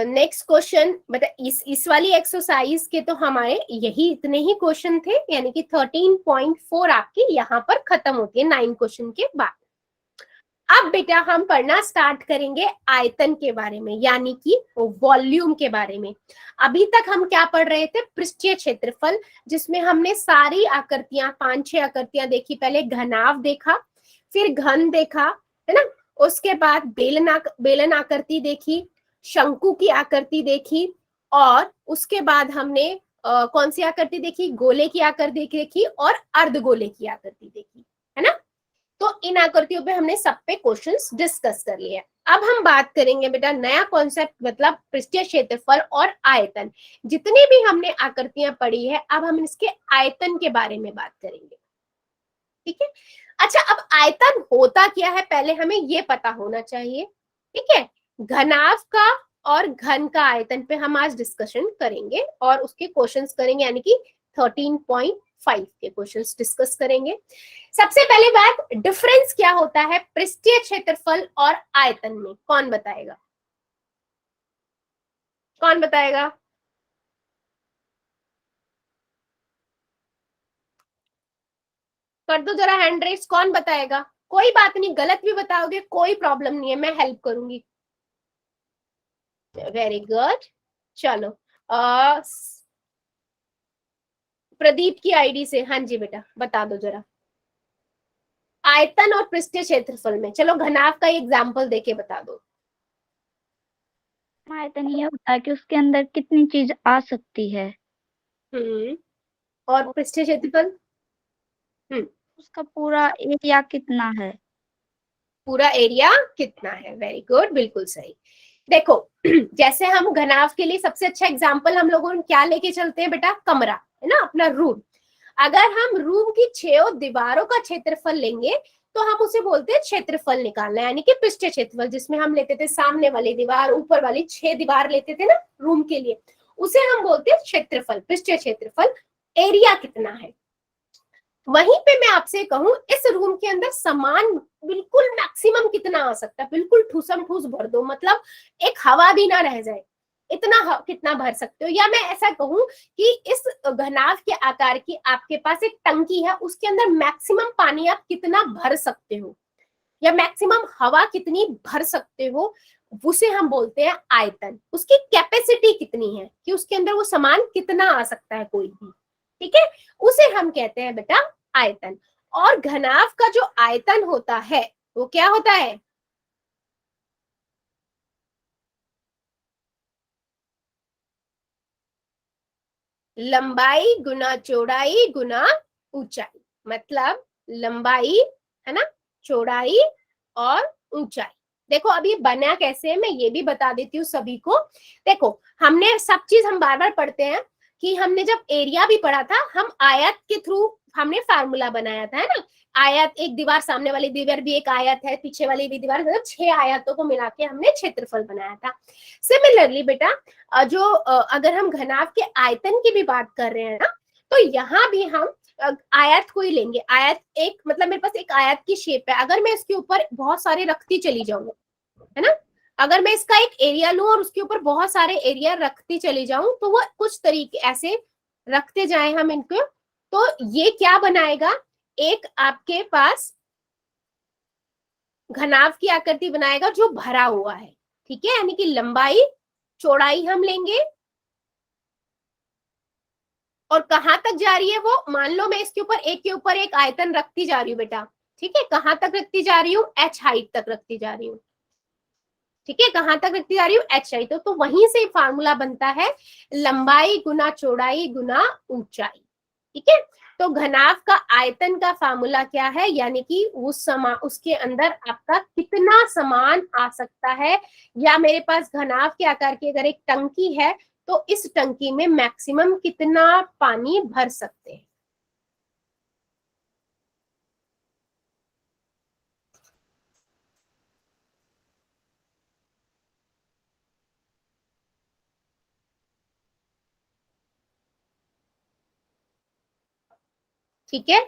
next question, मतलब इस वाली एक्सरसाइज के तो हमारे यही इतने ही क्वेश्चन थे, यानी कि 13.4 आपकी यहाँ पर खत्म होती है 9 क्वेश्चन के बाद। अब बेटा हम पढ़ना स्टार्ट करेंगे आयतन के बारे में, यानी कि वॉल्यूम के बारे में। अभी तक हम क्या पढ़ रहे थे, पृष्ठीय क्षेत्रफल, जिसमें हमने सारी आकृतियां 5-6 आकृतियां देखी। पहले घनाभ देखा, फिर घन देखा, है ना, उसके बाद बेलन आकृति देखी, शंकु की आकृति देखी, और उसके बाद हमने कौन सी आकृति देखी, गोले की आकृति देखी, और अर्धगोले की आकृति देखी, है ना। तो इन आकृतियों पे हमने सब पे क्वेश्चंस डिस्कस कर लिए। अब हम बात करेंगे बेटा नया कॉन्सेप्ट, मतलब पृष्ठीय क्षेत्रफल और आयतन। जितनी भी हमने आकृतियां पढ़ी है, अब हम इसके आयतन के बारे में बात करेंगे, ठीक है। अच्छा, अब आयतन होता क्या है पहले हमें ये पता होना चाहिए, ठीक है। घनाभ का और घन का आयतन पे हम आज डिस्कशन करेंगे और उसके क्वेश्चंस करेंगे, यानी कि 13.5 के क्वेश्चंस डिस्कस करेंगे। सबसे पहले बात, डिफरेंस क्या होता है पृष्ठीय क्षेत्रफल और आयतन में, कौन बताएगा, कौन बताएगा? कर दो जरा हैंड रेस, कौन बताएगा? कोई बात नहीं, गलत भी बताओगे कोई प्रॉब्लम नहीं है, मैं हेल्प करूंगी। Very good. चलो प्रदीप की आईडी से, हाँ जी बेटा बता दो जरा, आयतन और पृष्ठीय क्षेत्रफल में। चलो घनाभ का एग्जांपल देके बता दो। आयतन ये होता है कि उसके अंदर कितनी चीज आ सकती है। और पृष्ठीय क्षेत्रफल? उसका पूरा एरिया कितना है। पूरा एरिया कितना है, वेरी गुड, बिल्कुल सही। देखो जैसे हम घनाभ के लिए सबसे अच्छा एग्जांपल हम लोगों क्या लेके चलते हैं बेटा, कमरा, है ना, अपना रूम। अगर हम रूम की 6 दीवारों का क्षेत्रफल लेंगे तो हम उसे बोलते हैं क्षेत्रफल निकालना, यानी कि पृष्ठीय क्षेत्रफल, जिसमें हम लेते थे सामने वाली दीवार, ऊपर वाली 6 दीवार लेते थे ना रूम के लिए, उसे हम बोलते हैं क्षेत्रफल, पृष्ठीय क्षेत्रफल। एरिया कितना है, वहीं पे मैं आपसे कहूं इस रूम के अंदर सामान बिल्कुल मैक्सिमम कितना आ सकता है, बिल्कुल ठूसम ठूस भर दो, मतलब एक हवा भी ना रह जाए, इतना कितना भर सकते हो। या मैं ऐसा कहूं कि इस घनाभ के आकार की आपके पास एक टंकी है, उसके अंदर मैक्सिमम पानी आप कितना भर सकते हो, या मैक्सिमम हवा कितनी भर सकते हो, उसे हम बोलते हैं आयतन। उसकी कैपेसिटी कितनी है कि उसके अंदर वो सामान कितना आ सकता है कोई भी, ठीक है, उसे हम कहते हैं बेटा आयतन। और घनाभ का जो आयतन होता है वो क्या होता है, लंबाई गुना चौड़ाई गुना ऊंचाई। मतलब लंबाई, है ना, चौड़ाई और ऊंचाई। देखो अब ये बना कैसे है मैं ये भी बता देती हूँ सभी को। देखो हमने सब चीज हम बार बार पढ़ते हैं कि हमने जब एरिया भी पढ़ा था, हम आयत के थ्रू हमने फार्मूला बनाया था, है ना। आयत, एक दीवार, सामने वाली दीवार भी एक आयत है, पीछे वाली भी दीवार, मतलब 6 आयतों को मिला के हमने क्षेत्रफल बनाया था। सिमिलरली बेटा अगर हम घनाभ के आयतन की भी बात कर रहे हैं ना, तो यहाँ भी हम आयत को ही लेंगे। आयत एक, मतलब मेरे पास एक आयत की शेप है, अगर मैं इसके ऊपर बहुत सारे रखती चली जाऊँ, है ना, अगर मैं इसका एक एरिया लूं और उसके ऊपर बहुत सारे एरिया रखती चली जाऊं, तो वो कुछ तरीके ऐसे रखते जाए हम इनको, तो ये क्या बनाएगा, एक आपके पास घनाभ की आकृति बनाएगा जो भरा हुआ है, ठीक है। यानी कि लंबाई चौड़ाई हम लेंगे, और कहाँ तक जा रही है वो, मान लो मैं इसके ऊपर एक के ऊपर एक आयतन रखती जा रही हूँ बेटा, ठीक है, कहाँ तक रखती जा रही हूँ, h हाइट तक रखती जा रही हूँ, ठीक है, कहाँ तक रखती जा रही हूँ, h हाइट। तो वहीं से फार्मूला बनता है लंबाई गुना चौड़ाई गुना ऊंचाई, ठीक है। तो घनाभ का आयतन का फार्मूला क्या है, यानी कि उसके अंदर आपका कितना सामान आ सकता है, या मेरे पास घनाभ के आकार की अगर एक टंकी है तो इस टंकी में मैक्सिमम कितना पानी भर सकते हैं। ठीक है,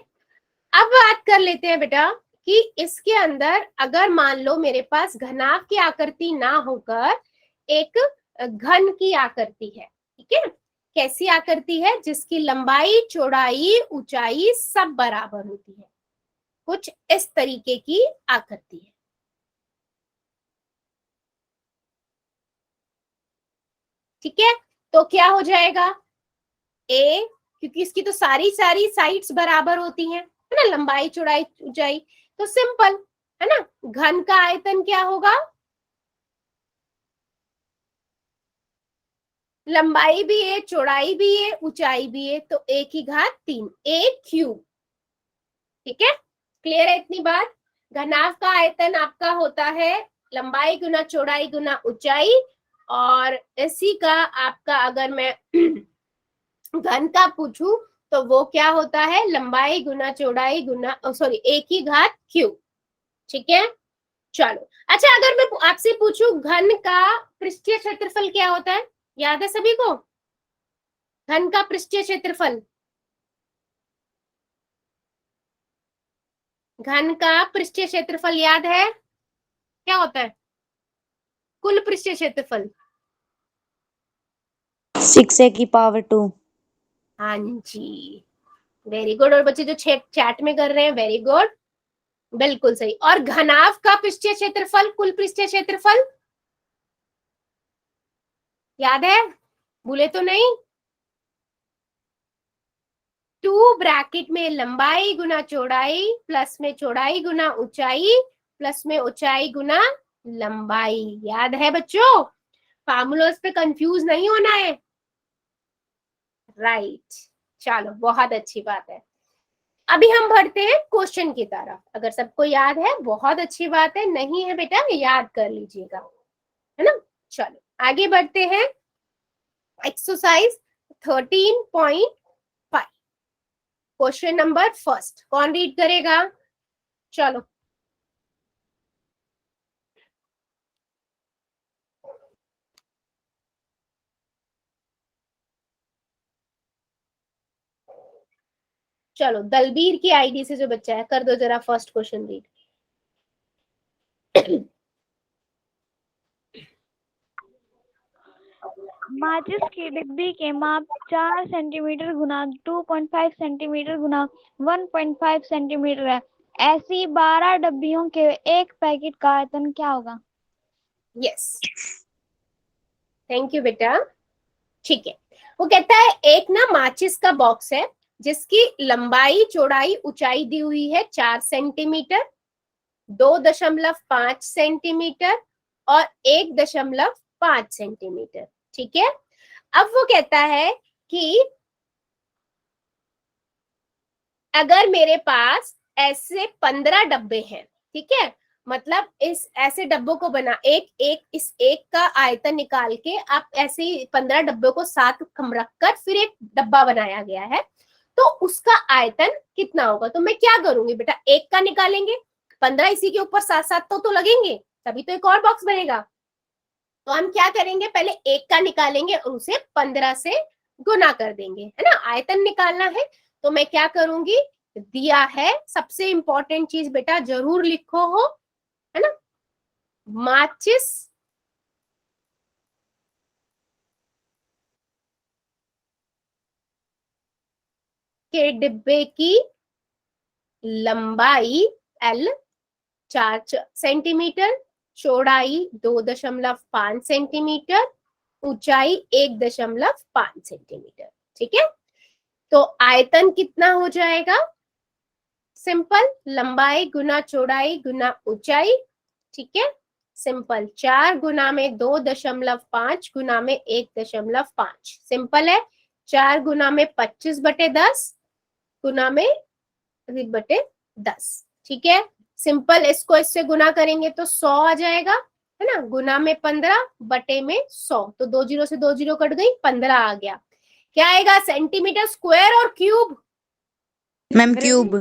अब बात कर लेते हैं बेटा कि इसके अंदर अगर मान लो मेरे पास घनाभ की आकृति ना होकर एक घन की आकृति है, ठीक है, कैसी आकृति है, जिसकी लंबाई चौड़ाई ऊंचाई सब बराबर होती है, कुछ इस तरीके की आकृति है, ठीक है। तो क्या हो जाएगा, ए, क्योंकि इसकी तो सारी साइड्स बराबर होती हैं, है ना, लंबाई चौड़ाई ऊंचाई, तो सिंपल है ना, घन का आयतन क्या होगा, लंबाई भी है चौड़ाई भी है ऊंचाई भी है, तो एक ही घात 3 a क्यूब, ठीक है, क्लियर है इतनी बात। घनाभ का आयतन आपका होता है लंबाई गुना चौड़ाई गुना ऊंचाई, और इसी का आपका अगर मैं घन का पूछूं तो वो क्या होता है, लंबाई गुना चौड़ाई गुना सॉरी एक ही घात क्यूब, ठीक है। चलो अच्छा, अगर मैं आपसे पूछूं घन का पृष्ठीय क्षेत्रफल क्या होता है, याद है सभी को, घन का पृष्ठीय क्षेत्रफल, घन का पृष्ठीय क्षेत्रफल याद है क्या होता है, कुल पृष्ठीय क्षेत्रफल, 6a⁴2। हाँ जी, वेरी गुड। और बच्चे जो चैट में कर रहे हैं, वेरी गुड, बिल्कुल सही। और घनाभ का पृष्ठीय क्षेत्रफल, कुल पृष्ठीय क्षेत्रफल याद है, भूले तो नहीं, 2 ब्रैकेट में लंबाई गुना चौड़ाई प्लस में चौड़ाई गुना ऊंचाई प्लस में ऊंचाई गुना लंबाई, याद है बच्चों, फार्मूलास पे कंफ्यूज नहीं होना है, राइट। चलो बहुत अच्छी बात है, अभी हम बढ़ते हैं क्वेश्चन की तरफ, अगर सबको याद है बहुत अच्छी बात है, नहीं है बेटा याद कर लीजिएगा, है ना। चलो आगे बढ़ते हैं, एक्सरसाइज 13.5, क्वेश्चन नंबर फर्स्ट, कौन रीड करेगा, चलो चलो दलबीर की आईडी से जो बच्चा है कर दो जरा फर्स्ट क्वेश्चन रीड। माचिस की डिब्बी के माप 4 सेंटीमीटर गुना 2.5 सेंटीमीटर गुना 1.5 सेंटीमीटर है। ऐसी 12 डब्बियों के एक पैकेट का आयतन क्या होगा? यस, थैंक यू बेटा, ठीक है। वो कहता है एक ना माचिस का बॉक्स है जिसकी लंबाई चौड़ाई ऊंचाई दी हुई है 4 सेंटीमीटर, 2.5 सेंटीमीटर और 1.5 सेंटीमीटर, ठीक है। अब वो कहता है कि अगर मेरे पास ऐसे 15 डब्बे हैं, ठीक है, मतलब इस ऐसे डब्बों को बना इस एक का आयतन निकाल के आप ऐसे 15 डब्बों को साथ रखकर फिर एक डब्बा बनाया गया है, तो उसका आयतन कितना होगा। तो मैं क्या करूंगी बेटा, एक का निकालेंगे, 15 इसी के ऊपर साथ साथ तो लगेंगे, तभी तो एक और बॉक्स बनेगा। तो हम क्या करेंगे, पहले एक का निकालेंगे और उसे 15 से गुना कर देंगे, है ना, आयतन निकालना है। तो मैं क्या करूंगी, दिया है, सबसे इंपॉर्टेंट चीज बेटा जरूर लिखो हो, है ना, माचिस के डिब्बे की लंबाई L 4 सेंटीमीटर, चौड़ाई 2.5 सेंटीमीटर, ऊंचाई 1.5 सेंटीमीटर, ठीक है। तो आयतन कितना हो जाएगा? सिंपल, लंबाई गुना चौड़ाई गुना ऊंचाई, ठीक है, सिंपल। 4 गुना में 2.5 गुना में 1.5, सिंपल है। 4 गुना में 25/10 गुना में 10, ठीक है, सिंपल। इसको इससे गुना करेंगे तो 100 आ जाएगा, है ना, गुना में 15 बटे में 100, तो 2 जीरो से 2 जीरो कट गई, 15 आ गया। क्या आएगा? सेंटीमीटर स्क्वायर और क्यूब? Ma'am cube.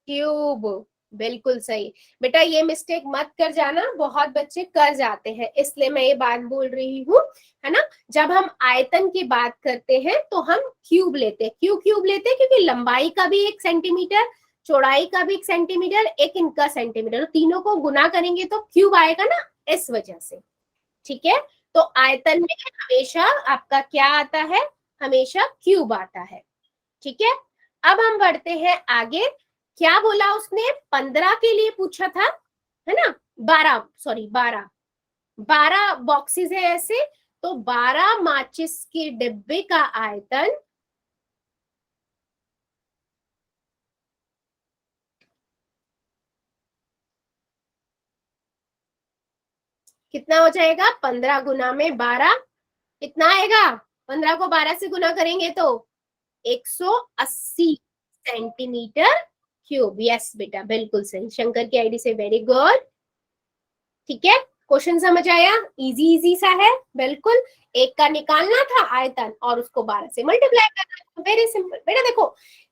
क्यूब, बिल्कुल सही। बेटा ये मिस्टेक मत कर जाना, बहुत बच्चे कर जाते हैं, इसलिए मैं ये बात बोल रही हूँ, है ना। जब हम आयतन की बात करते हैं तो हम क्यूब लेते हैं। क्यों क्यूब लेते हैं? क्योंकि लंबाई का भी 1 सेंटीमीटर, चौड़ाई का भी 1 सेंटीमीटर, एक इनका सेंटीमीटर, तीनों को गुना करेंगे तो क्यूब आएगा ना, इस वजह से, ठीक है। तो आयतन में हमेशा आपका क्या आता है? हमेशा क्यूब आता है, ठीक है। अब हम बढ़ते हैं आगे। क्या बोला उसने? 15 के लिए पूछा था, है ना, 12 बॉक्सेस है ऐसे, तो 12 माचिस के डिब्बे का आयतन कितना हो जाएगा? 15 गुना में 12 कितना आएगा? 15 को 12 से गुना करेंगे तो 180 सेंटीमीटर क्यूब। यस बेटा, बिल्कुल सही, शंकर की आईडी से, वेरी गुड, ठीक है। क्वेश्चन समझ आया? इजी इजी सा है, बिल्कुल। एक का निकालना था आयतन और उसको 12 से मल्टीप्लाई करना, वेरी सिंपल। बेटा देखो,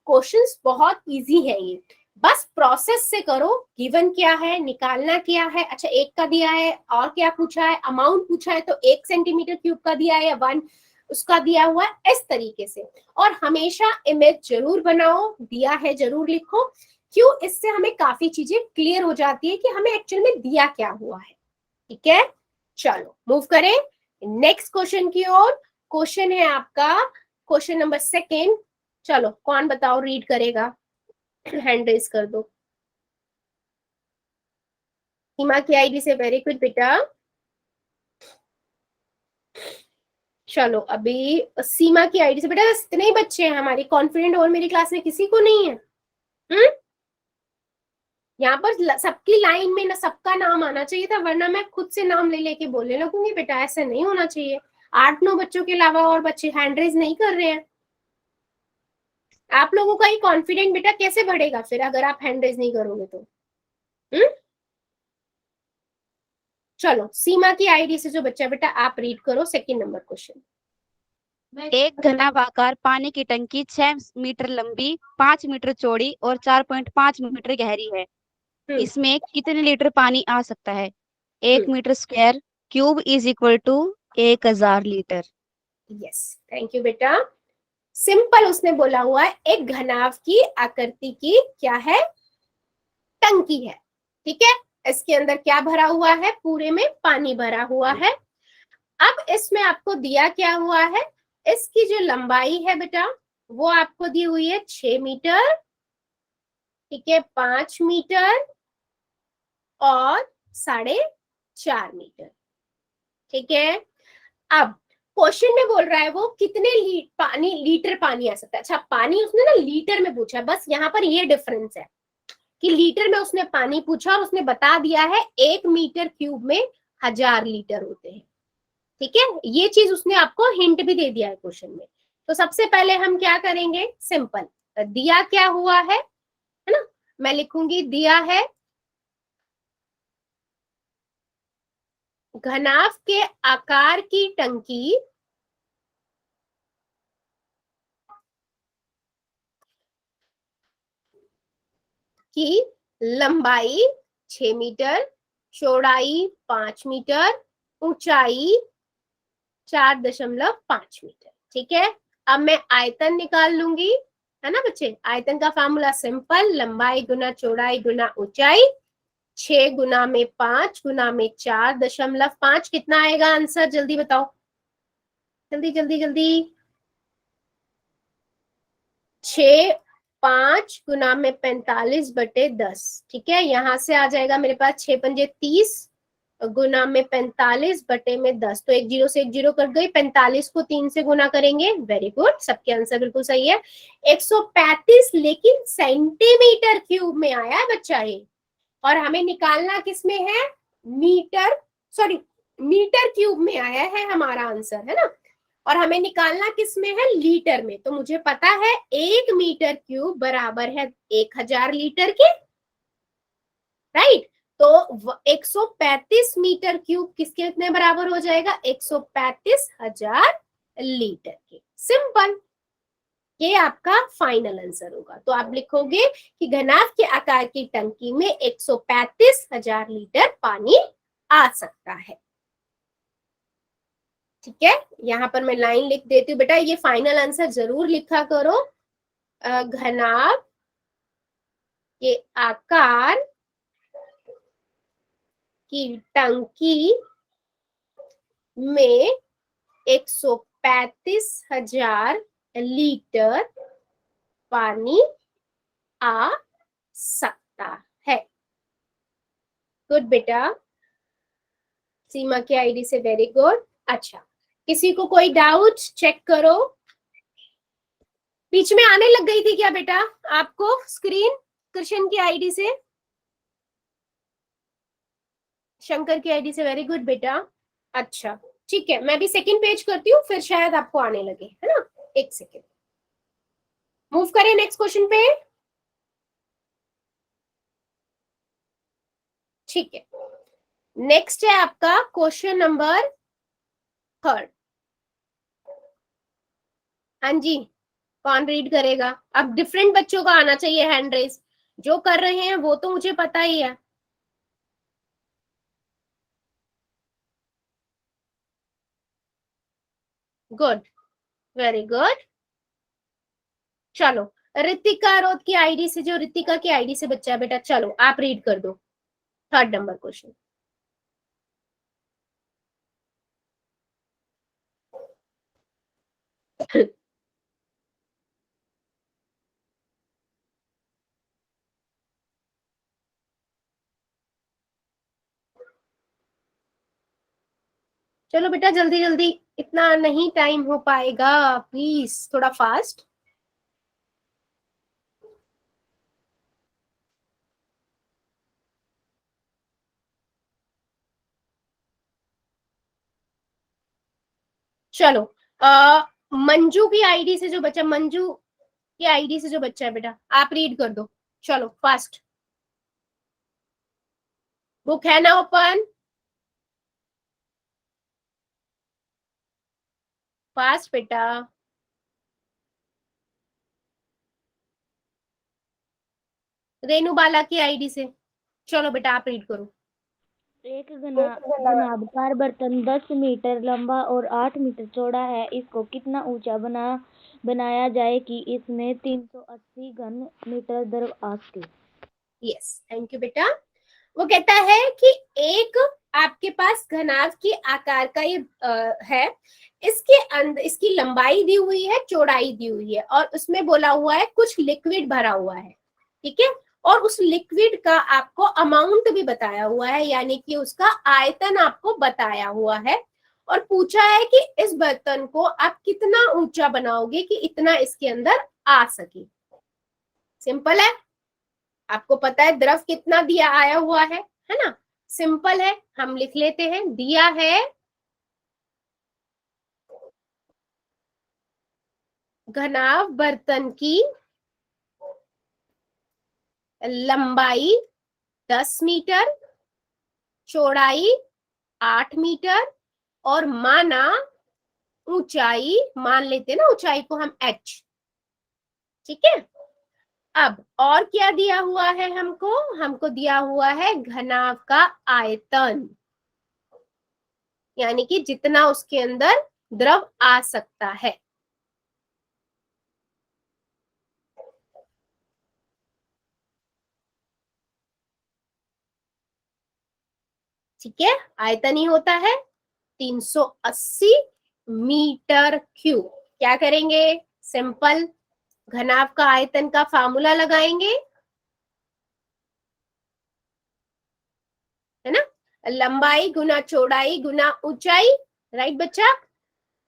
क्वेश्चंस बहुत इजी है ये, बस प्रोसेस से करो। गिवन क्या है, निकालना क्या है, अच्छा एक का दिया है और क्या पूछा है, अमाउंट पूछा है, तो 1 सेंटीमीटर क्यूब का दिया है या 1 उसका दिया हुआ है, इस तरीके से। और हमेशा इमेज जरूर बनाओ, दिया है जरूर लिखो। क्यों? इससे हमें काफी चीजें क्लियर हो जाती है कि हमें एक्चुअल में दिया क्या हुआ है, ठीक है। चलो मूव करें नेक्स्ट क्वेश्चन की ओर। क्वेश्चन है आपका क्वेश्चन नंबर 2। चलो कौन बताओ रीड करेगा? हैंड रेज कर दो। सीमा की आईडी से, वेरी गुड बेटा। चलो अभी सीमा की आईडी से, बेटा बस इतने ही बच्चे हैं हमारे, कॉन्फिडेंट और मेरी क्लास में किसी को नहीं है। यहाँ पर सबकी लाइन में ना सबका नाम आना चाहिए था, वरना मैं खुद से नाम ले लेके बोलने लगूंगी। बेटा ऐसा नहीं होना चाहिए। 8-9 बच्चों के अलावा और बच्चे हैंड रेज नहीं कर रहे हैं। आप लोगों का ही कॉन्फिडेंट बेटा कैसे बढ़ेगा फिर, अगर आप हैंड रेज नहीं करोगे तो? चलो सीमा की आईडी से जो बच्चा, बेटा आप रीड करो 2 नंबर क्वेश्चन। एक घनाभाकार पानी की टंकी 6 मीटर लंबी, 5 मीटर चौड़ी और 4.5 मीटर गहरी है। इसमें कितने लीटर पानी आ सकता है? 1 metre square cube is equal to 1000 litre. Yes, thank you बेटा। सिंपल उसने बोला हुआ है एक घनाभ की आकृति की क्या है? टंकी है, ठीक है। इसके अंदर क्या भरा हुआ है? पूरे में पानी भरा हुआ है। अब इसमें आपको दिया क्या हुआ है? इसकी जो लंबाई है बेटा वो आपको दी हुई है 6 मीटर, ठीक है, 5 मीटर और 4.5 मीटर, ठीक है। अब क्वेश्चन में बोल रहा है वो कितने लीटर पानी आ सकता है। अच्छा पानी उसने ना लीटर में पूछा, बस यहाँ पर ये डिफरेंस है कि लीटर में उसने पानी पूछा और उसने बता दिया है 1 मीटर क्यूब में 1000 लीटर होते हैं, ठीक है। ये चीज उसने आपको हिंट भी दे दिया है क्वेश्चन में। तो सबसे पहले हम क्या करेंगे? सिंपल, दिया क्या हुआ है ना, मैं लिखूंगी दिया है घनाभ के आकार की टंकी की लंबाई 6 मीटर, चौड़ाई 5 मीटर, ऊंचाई 4.5 मीटर, ठीक है। अब मैं आयतन निकाल लूंगी, है ना बच्चे। आयतन का फार्मूला सिंपल, लंबाई गुना चौड़ाई गुना ऊंचाई, 6 गुना में 5 गुना में 4.5, कितना आएगा आंसर? जल्दी बताओ, जल्दी जल्दी जल्दी। 6 5 गुना में 45/10, ठीक है। यहां से आ जाएगा मेरे पास 6 पंजे 30, गुना में 45 बटे में 10, तो एक जीरो से एक जीरो कट गई, 45 को 3 से गुना करेंगे। वेरी गुड, सबके आंसर बिल्कुल सही है। 135 लेकिन सेंटीमीटर क्यूब में आया है बच्चा ये, और हमें निकालना किसमें है, मीटर, सॉरी मीटर क्यूब में आया है हमारा आंसर, है ना, और हमें निकालना किसमें है, लीटर में। तो मुझे पता है 1 मीटर क्यूब बराबर है 1000 लीटर के, राइट। तो 135 मीटर क्यूब किसके कितने बराबर हो जाएगा, 135,000 लीटर के। सिंपल, ये आपका फाइनल आंसर होगा। तो आप लिखोगे कि घनाभ के आकार की टंकी में 135,000 लीटर पानी आ सकता है। ठीक है, यहाँ पर मैं लाइन लिख देती हूँ बेटा, ये फाइनल आंसर जरूर लिखा करो। घनाभ के आकार की टंकी में 135,000 लीटर पानी आ सकता है। गुड बेटा, सीमा की आईडी से वेरी गुड। अच्छा, किसी को कोई डाउट चेक करो। बीच में आने लग गई थी क्या बेटा आपको स्क्रीन, कृष्ण की आईडी से, शंकर की आईडी से? वेरी गुड बेटा। अच्छा ठीक है, मैं भी सेकंड पेज करती हूँ, फिर शायद आपको आने लगे, है ना। एक सेकेंड, मूव करें नेक्स्ट क्वेश्चन पे। ठीक है, नेक्स्ट है आपका क्वेश्चन नंबर 3। हाँ जी, कौन रीड करेगा? अब डिफरेंट बच्चों का आना चाहिए हैंड रेस, जो कर रहे हैं वो तो मुझे पता ही है। Good, very good. चलो, रितिका रोध की आईडी से, जो रितिका की आईडी से बच्चा है बेटा, चलो आप रीड कर दो 3rd नंबर क्वेश्चन। चलो बेटा जल्दी जल्दी, इतना नहीं टाइम हो पाएगा, प्लीज थोड़ा फास्ट। चलो, मंजू की आईडी से जो बच्चा, मंजू की आईडी से जो बच्चा है बेटा, आप रीड कर दो। चलो फास्ट, बुक है ना ओपन, फास्ट बेटा। रेनू बाला की आईडी से, चलो बेटा आप रीड करो। एक घनाभकार बर्तन 10 मीटर लंबा और 8 मीटर चौड़ा है। इसको कितना ऊंचा बनाया जाए कि इसमें 380 घन मीटर द्रव आ सके? यस, थैंक यू बेटा। वो कहता है कि एक आपके पास घनाभ के आकार का ये है, इसके अंदर इसकी लंबाई दी हुई है, चौड़ाई दी हुई है, और उसमें बोला हुआ है कुछ लिक्विड भरा हुआ है, ठीक है, और उस लिक्विड का आपको अमाउंट भी बताया हुआ है, यानी कि उसका आयतन आपको बताया हुआ है, और पूछा है कि इस बर्तन को आप कितना ऊंचा बनाओगे कि इतना इसके अंदर आ सके। सिंपल है, आपको पता है द्रव कितना दिया आया हुआ है ना, सिंपल है, हम लिख लेते हैं। दिया है घनाभ बर्तन की लंबाई 10 मीटर, चौड़ाई 8 मीटर, और माना ऊंचाई, मान लेते हैं ना ऊंचाई को हम h, ठीक है। अब और क्या दिया हुआ है हमको, हमको दिया हुआ है घनाभ का आयतन, यानी कि जितना उसके अंदर द्रव आ सकता है। ठीक है, आयतन ही होता है 380 मीटर क्यूब। क्या करेंगे, सिंपल, घनाभ का आयतन का फार्मूला लगाएंगे, है ना। लंबाई गुना चौड़ाई गुना ऊंचाई, राइट बच्चा।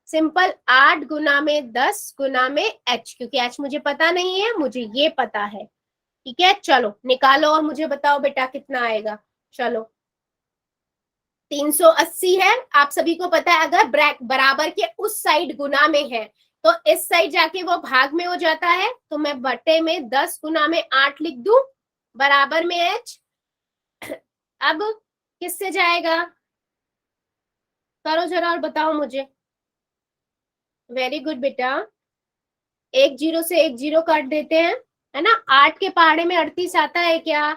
सिंपल 8 गुना में 10 गुना में h, क्योंकि h मुझे पता नहीं है, मुझे ये पता है, ठीक है। चलो निकालो और मुझे बताओ बेटा कितना आएगा। चलो 380 है, आप सभी को पता है अगर बराबर के उस साइड गुना में है तो इस साइड जाके वो भाग में हो जाता है, तो मैं बटे में 10 गुना में 8 लिख दूं, बराबर में h। अब किससे जाएगा, करो जरा और बताओ मुझे। वेरी गुड बेटा, एक जीरो से एक जीरो काट देते हैं, है ना। 8 के पहाड़े में 38 आता है क्या,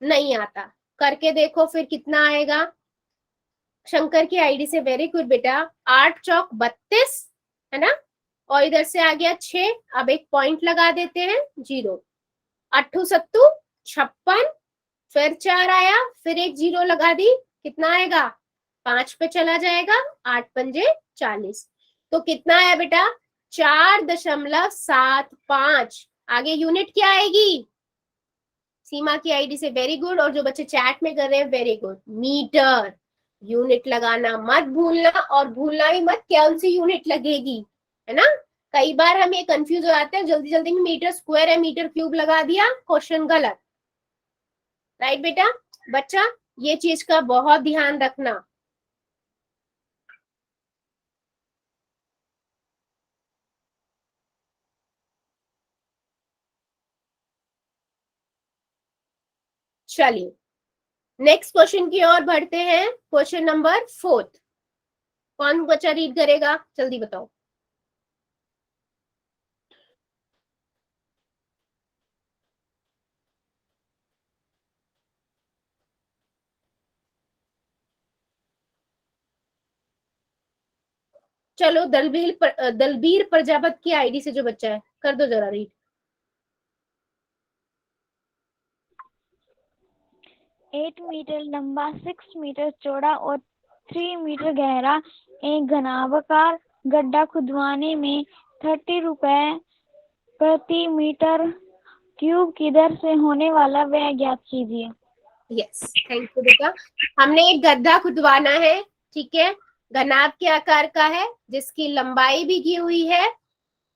नहीं आता। करके देखो फिर कितना आएगा, शंकर की आईडी से। वेरी गुड बेटा, 8 चौक 32, है ना, और इधर से आ गया 6। अब एक पॉइंट लगा देते हैं, 0। 8 सत्तू 56, फिर 4 आया, फिर एक जीरो लगा दी, कितना आएगा, 5 पे चला जाएगा, 8 पंजे 40। तो कितना आया बेटा, 4.75। आगे यूनिट क्या आएगी, सीमा की आईडी से। Very good. और जो बच्चे चैट में कर रहे हैं, वेरी गुड, मीटर। यूनिट लगाना मत भूलना, और भूलना भी मत कौन सी यूनिट लगेगी, है ना। कई बार हम ये कंफ्यूज हो जाते हैं, जल्दी जल्दी में मीटर स्क्वायर है मीटर क्यूब लगा दिया, क्वेश्चन गलत, राइट बेटा। बच्चा ये चीज का बहुत ध्यान रखना। चलिए नेक्स्ट क्वेश्चन की ओर बढ़ते हैं। Question number 4। कौन बच्चा रीड करेगा, जल्दी बताओ। चलो दलबीर प्रजापत की आईडी से जो बच्चा है, कर दो जरा रीड। 8 मीटर लंबा, 6 मीटर चौड़ा और 3 मीटर गहरा एक घनाभार गड्ढा खुदवाने में 30 रुपए प्रति मीटर क्यूब की दर से होने वाला व्यय ज्ञात कीजिए। यस, थैंक यू बेटा। हमने एक गड्ढा खुदवाना है, ठीक है, घनाभ के आकार का है, जिसकी लंबाई भी दी हुई है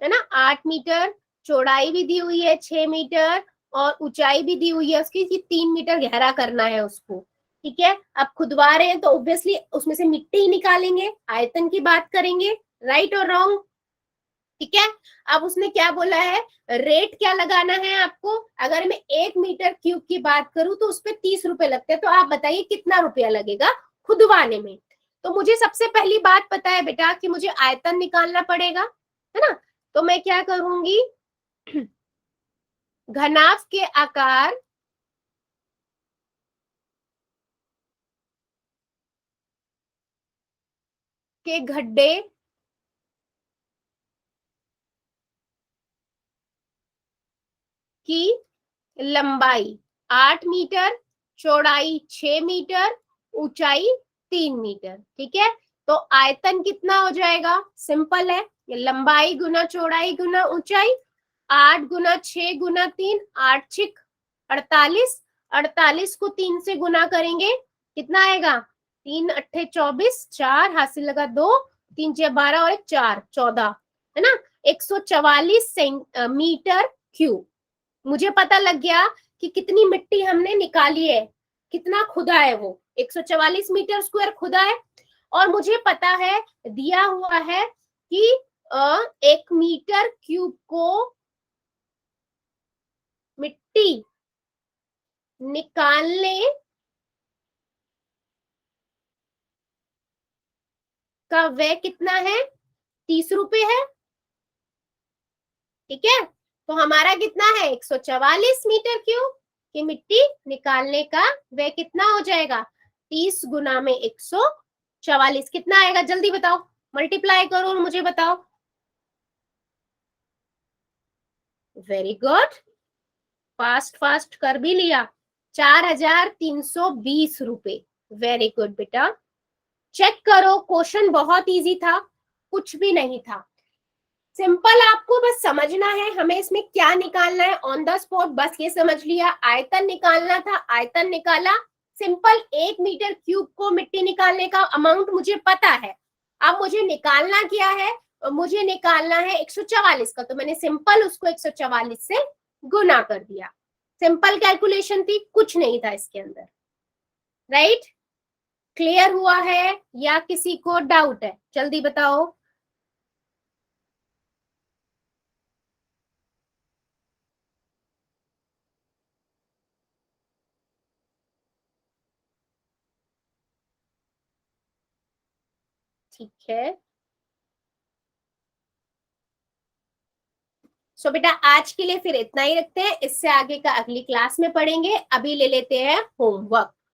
ना, 8 मीटर, चौड़ाई भी दी हुई है 6 मीटर, और ऊंचाई भी दी हुई है उसकी कि 3 मीटर गहरा करना है उसको, ठीक है। अब खुदवा रहे हैं तो ऑब्वियसली उसमें से मिट्टी ही निकालेंगे, आयतन की बात करेंगे, राइट और रॉन्ग, ठीक है। अब उसने क्या बोला है, रेट क्या लगाना है आपको। अगर मैं 1 मीटर क्यूब की बात करूं तो उसपे 30 रुपए लगते हैं, तो आप बताइए कितना रुपया लगेगा खुदवाने में। तो मुझे सबसे पहली बात पता है बेटा कि मुझे आयतन निकालना पड़ेगा, है ना। तो मैं क्या करूंगी, घनाभ के आकार के गड्ढे की लंबाई 8 मीटर, चौड़ाई 6 मीटर, ऊंचाई 3 मीटर, ठीक है। तो आयतन कितना हो जाएगा, सिंपल है, लंबाई गुना चौड़ाई गुना ऊंचाई, 8 गुना 6 गुना 3, 8 6 48, 48 को 3 से गुना करेंगे, कितना आएगा, 3 8 24, 4 हाथ से लगा 2, 3 6 12 और 1 4 14, है ना, 144 मीटर क्यूब। मुझे पता लग गया कि कितनी मिट्टी हमने निकाली है, कितना खुदा है, वो 144 मीटर स्क्वायर खुदा है। और मुझे पता है दिया हुआ है कि 1 मीटर क्यूब को मिट्टी निकालने का व्यय कितना है, 30 रुपए है, ठीक है। तो हमारा कितना है, 144 मीटर क्यूब की मिट्टी निकालने का व्यय कितना हो जाएगा, 30 गुना में 144, कितना आएगा, जल्दी बताओ, मल्टीप्लाई करो और मुझे बताओ। वेरी गुड, फास्ट फास्ट कर भी लिया, 4320 रुपए। वेरी गुड बेटा, चेक करो, क्वेश्चन बहुत इजी था, कुछ भी नहीं था, सिंपल। आपको बस समझना है हमें इसमें क्या निकालना है, ऑन द स्पॉट बस ये समझ लिया, आयतन निकालना था, आयतन निकाला, सिंपल 1 मीटर क्यूब को मिट्टी निकालने का अमाउंट मुझे पता है। अब मुझे निकालना क्या है, मुझे निकालना है 144 का, तो मैंने सिंपल उसको 144 से गुना कर दिया। सिंपल कैलकुलेशन थी, कुछ नहीं था इसके अंदर। राइट? क्लियर हुआ है या किसी को डाउट है? जल्दी बताओ। ठीक है, सो बेटा आज के लिए फिर इतना ही रखते हैं, इससे आगे का अगली क्लास में पढ़ेंगे। अभी ले लेते हैं होमवर्क।